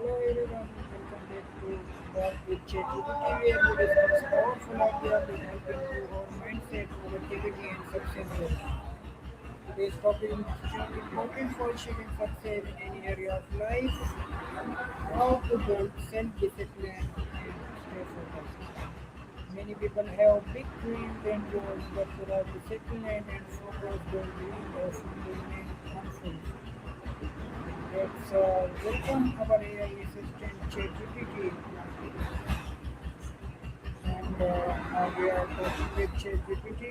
Hello everyone, welcome back to Talk with ChatGPT where we discuss powerful ideas that help improve our mindset, productivity and success rate. Today's topic is extremely important for achieving success in any area of life, how to build self-discipline and stay focused. Many people have big dreams and goals but without discipline and focus their dreams often remain unfulfilled. Let's welcome our AI assistant ChatGPT, and now we are talking with ChatGPT.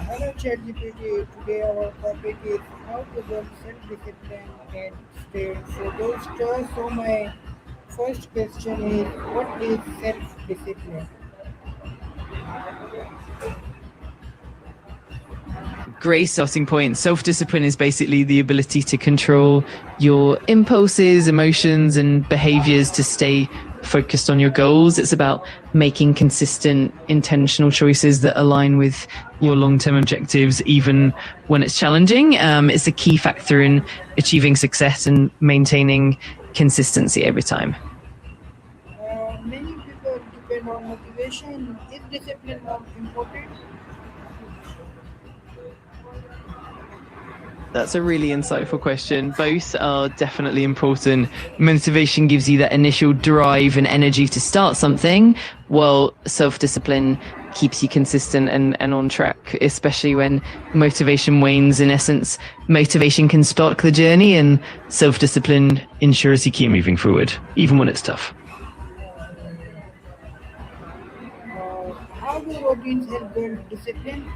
Hello ChatGPT. Today our topic is how to build self-discipline and stay focused. So my first question is, what is self-discipline? Great starting point. Self-discipline is basically the ability to control your impulses, emotions, and behaviors to stay focused on your goals. It's about making consistent, intentional choices that align with your long-term objectives, even when it's challenging. It's a key factor in achieving success and maintaining consistency every time. Many people depend on motivation. Is discipline more important? That's a really insightful question. Both are definitely important. Motivation gives you that initial drive and energy to start something, while self-discipline keeps you consistent and on track, especially when motivation wanes. In essence, motivation can spark the journey, and self-discipline ensures you keep moving forward, even when it's tough. How do routines help build discipline?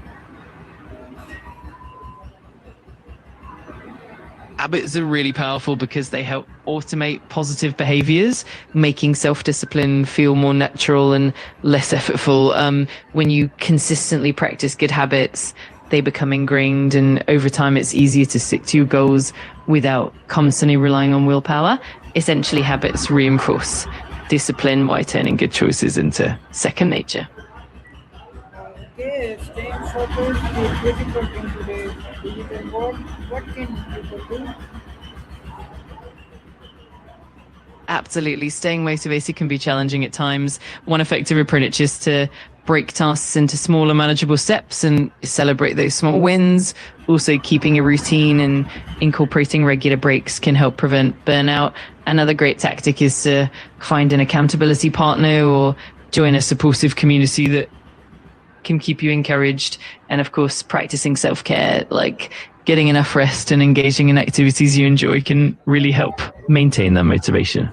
Habits are really powerful because they help automate positive behaviors, making self-discipline feel more natural and less effortful. When you consistently practice good habits, they become ingrained, and over time it's easier to stick to your goals without constantly relying on willpower. Essentially, habits reinforce discipline while turning good choices into second nature. Okay, staying focused is difficult in today's digital world. What can people do? Absolutely. Staying motivated can be challenging at times. One effective approach is to break tasks into smaller, manageable steps and celebrate those small wins. Also, keeping a routine and incorporating regular breaks can help prevent burnout. Another great tactic is to find an accountability partner or join a supportive community that can keep you encouraged. And of course, practicing self-care, like getting enough rest and engaging in activities you enjoy, can really help maintain that motivation.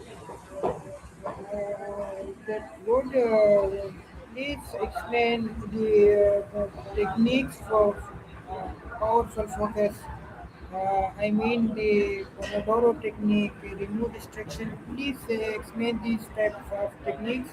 That would please explain the techniques for powerful focus. I mean the Pomodoro technique, remove distraction. Please explain these types of techniques.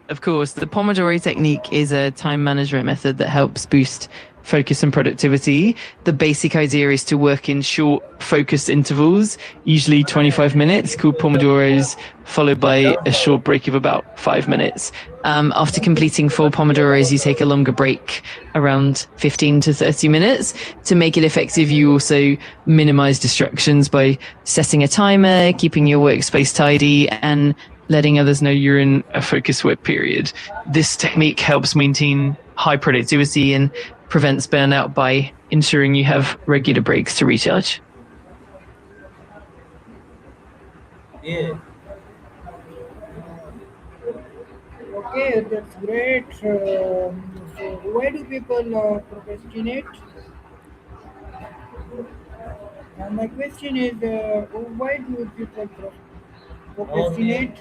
Of course, the Pomodoro technique is a time management method that helps boost focus and productivity. The basic idea is to work in short, focused intervals, usually 25 minutes, called Pomodoros, followed by a short break of about 5 minutes. After completing 4 Pomodoros, you take a longer break, around 15 to 30 minutes. To make it effective, you also minimize distractions by setting a timer, keeping your workspace tidy, and letting others know you're in a focused work period. This technique helps maintain high productivity and prevents burnout by ensuring you have regular breaks to recharge. Okay, that's great. So, why do people procrastinate? My question is, why do people procrastinate?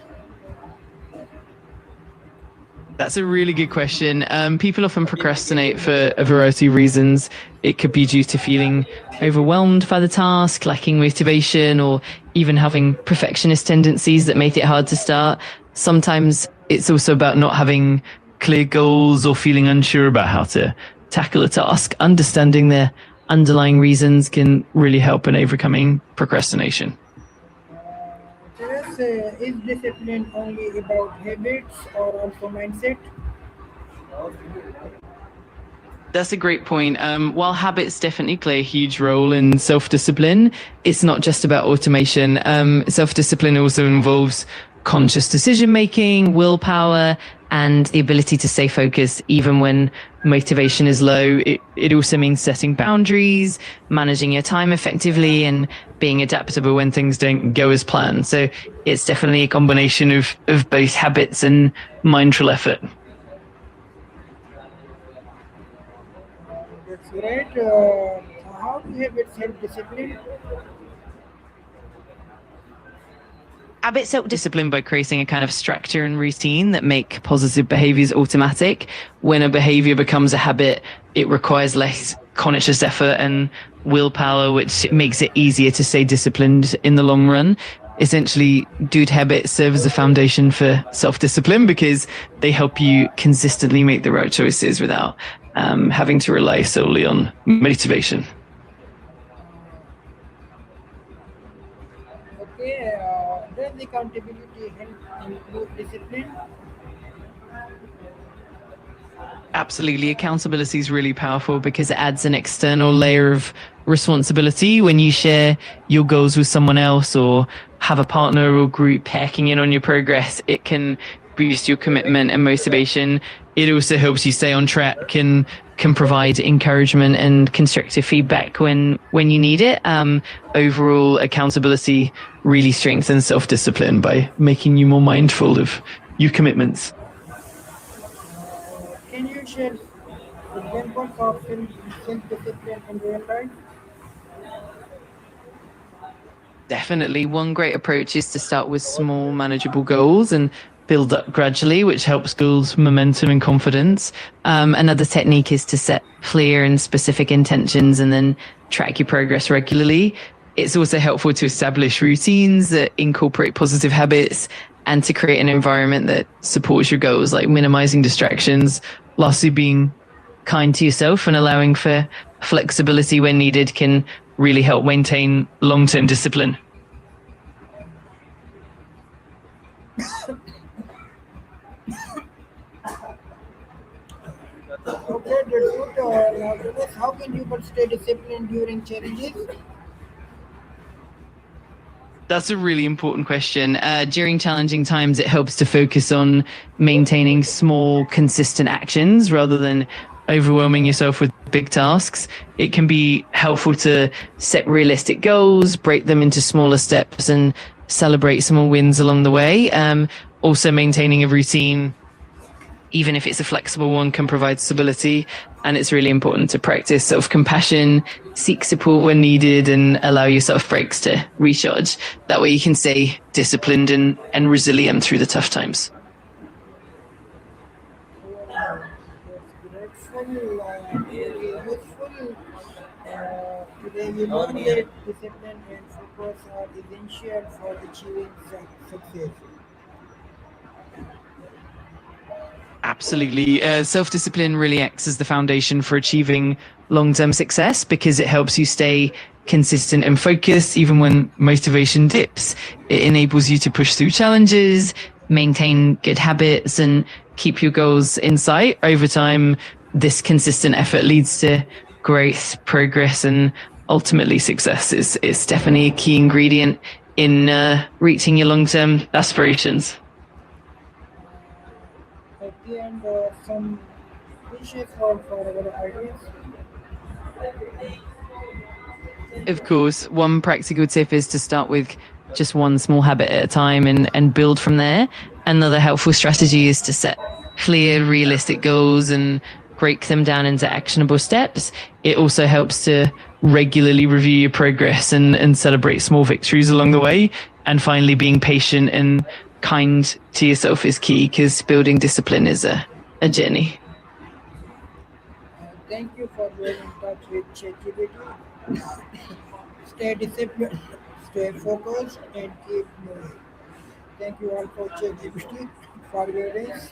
That's a really good question. People often procrastinate for a variety of reasons. It could be due to feeling overwhelmed by the task, lacking motivation, or even having perfectionist tendencies that make it hard to start. Sometimes it's also about not having clear goals or feeling unsure about how to tackle a task. Understanding the underlying reasons can really help in overcoming procrastination. Yes, is discipline only about habits or also mindset? That's a great point. While habits definitely play a huge role in self discipline, it's not just about automation. Self discipline also involves conscious decision making, willpower, and the ability to stay focused even when motivation is low. It also means setting boundaries, managing your time effectively, and being adaptable when things don't go as planned. So it's definitely a combination of both habits and mindful effort. That's great. How do habits help discipline? Habits self discipline by creating a kind of structure and routine that make positive behaviors automatic. When a behavior becomes a habit, it requires less conscious effort and willpower, which makes it easier to stay disciplined in the long run. Essentially, good habits serve as a foundation for self discipline because they help you consistently make the right choices without having to rely solely on motivation. Okay, does accountability help improve discipline? Absolutely. Accountability is really powerful because it adds an external layer of responsibility when you share your goals with someone else or have a partner or group hacking in on your progress. It can boost your commitment and motivation. It also helps you stay on track and can provide encouragement and constructive feedback when you need it. Overall, accountability really strengthens self discipline by making you more mindful of your commitments. Can you share examples of self-discipline in real life? Definitely. One great approach is to start with small, manageable goals and build up gradually, which helps build momentum and confidence. Another technique is to set clear and specific intentions and then track your progress regularly. It's also helpful to establish routines that incorporate positive habits and to create an environment that supports your goals, like minimizing distractions. Lastly, being kind to yourself and allowing for flexibility when needed can really help maintain long term discipline. Okay, that's good. Now, Dennis, how can people stay disciplined during challenges? That's a really important question. During challenging times, it helps to focus on maintaining small, consistent actions rather than overwhelming yourself with big tasks. It can be helpful to set realistic goals, break them into smaller steps, and celebrate small wins along the way. Also, maintaining a routine, even if it's a flexible one, can provide stability. And it's really important to practice self compassion, seek support when needed, and allow yourself breaks to recharge. That way you can stay disciplined and resilient through the tough times. That's grateful and very useful. Today we learned that discipline and focus are essential for achieving success. Absolutely. Self discipline really acts as the foundation for achieving long term success because it helps you stay consistent and focused even when motivation dips. It enables you to push through challenges, maintain good habits, and keep your goals in sight. Over time, this consistent effort leads to growth, progress, and ultimately success. It's definitely a key ingredient in reaching your long term aspirations. At the end, some wishes for our audience. Of course, one practical tip is to start with just one small habit at a time and build from there. Another helpful strategy is to set clear, realistic goals and break them down into actionable steps. It also helps to regularly review your progress and celebrate small victories along the way. And finally, being patient and kind to yourself is key because building discipline is a journey. Thank you for being in touch with ChatGPT. Stay disciplined, stay focused, and keep moving. Thank you all for ChatGPT for your days.